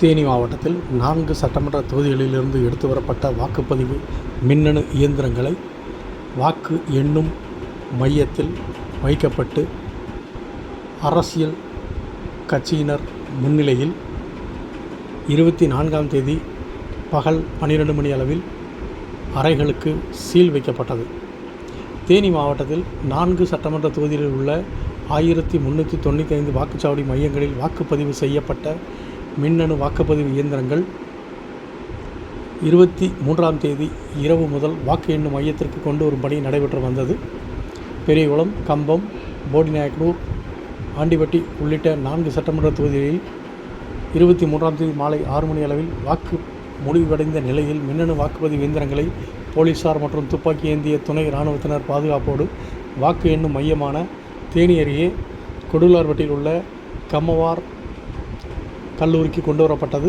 தேனி மாவட்டத்தில் 4 சட்டமன்ற தொகுதிகளிலிருந்து எடுத்து வரப்பட்ட வாக்குப்பதிவு மின்னணு இயந்திரங்களை வாக்கு எண்ணும் மையத்தில் வைக்கப்பட்டு அரசியல் கட்சியினர் முன்னிலையில் 24ஆம் தேதி பகல் 12 மணி அளவில் அறைகளுக்கு சீல் வைக்கப்பட்டது. தேனி மாவட்டத்தில் 4 சட்டமன்ற தொகுதிகளில் உள்ள 1395 வாக்குச்சாவடி மையங்களில் வாக்குப்பதிவு செய்யப்பட்ட மின்னணு வாக்குப்பதிவு இயந்திரங்கள் 23ஆம் தேதி இரவு முதல் வாக்கு எண்ணும் மையத்திற்கு கொண்டு வரும் பணி நடைபெற்று வந்தது. பெரியகுளம், கம்பம், போடிநாயக்கனூர், ஆண்டிப்பட்டி உள்ளிட்ட 4 சட்டமன்ற தொகுதிகளில் 23ஆம் தேதி மாலை 6 மணி அளவில் வாக்கு முடிவடைந்த நிலையில் மின்னணு வாக்குப்பதிவு இயந்திரங்களை போலீசார் மற்றும் துப்பாக்கி ஏந்திய துணை இராணுவத்தினர் பாதுகாப்போடு வாக்கு எண்ணும் மையமான தேனி அருகே கொடுலார்பட்டியில் உள்ள கம்மவார் கல்லூரிக்கு கொண்டு வரப்பட்டது.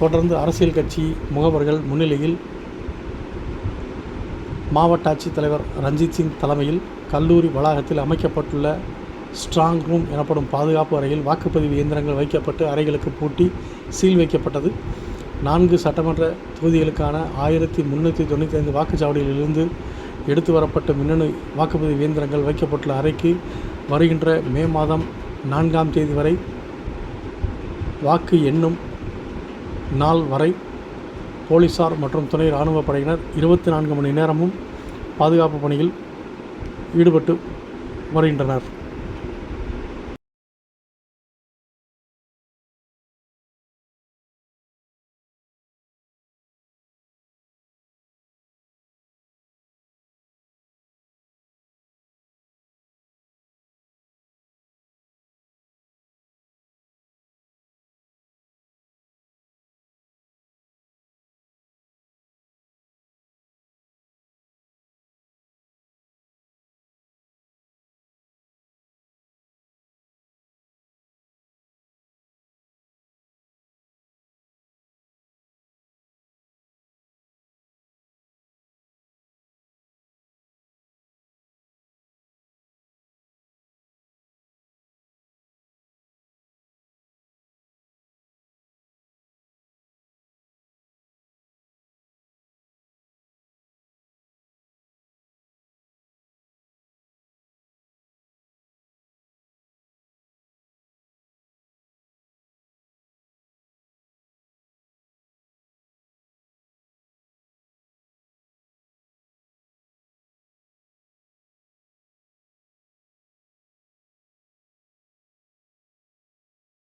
தொடர்ந்து அரசியல் கட்சி முகவர்கள் முன்னிலையில் மாவட்ட ஆட்சித்தலைவர் ரஞ்சித் சிங் தலைமையில் கல்லூரி வளாகத்தில் அமைக்கப்பட்டுள்ள ஸ்ட்ராங் ரூம் எனப்படும் பாதுகாப்பு அறையில் வாக்குப்பதிவு இயந்திரங்கள் வைக்கப்பட்டு அறைகளுக்கு பூட்டி சீல் வைக்கப்பட்டது. 4 சட்டமன்ற தொகுதிகளுக்கான 1395 வாக்குச்சாவடிகளிலிருந்து எடுத்து வரப்பட்ட மின்னணு வாக்குப்பதிவு இயந்திரங்கள் வைக்கப்பட்டுள்ள அறைக்கு வருகின்ற மே மாதம் 4ஆம் தேதி வரை வாக்கு எண்ணும் நாள் வரை போலீசார் மற்றும் துணை இராணுவ படையினர் 24 மணி நேரமும் பாதுகாப்பு பணியில் ஈடுபட்டு வருகின்றனர்.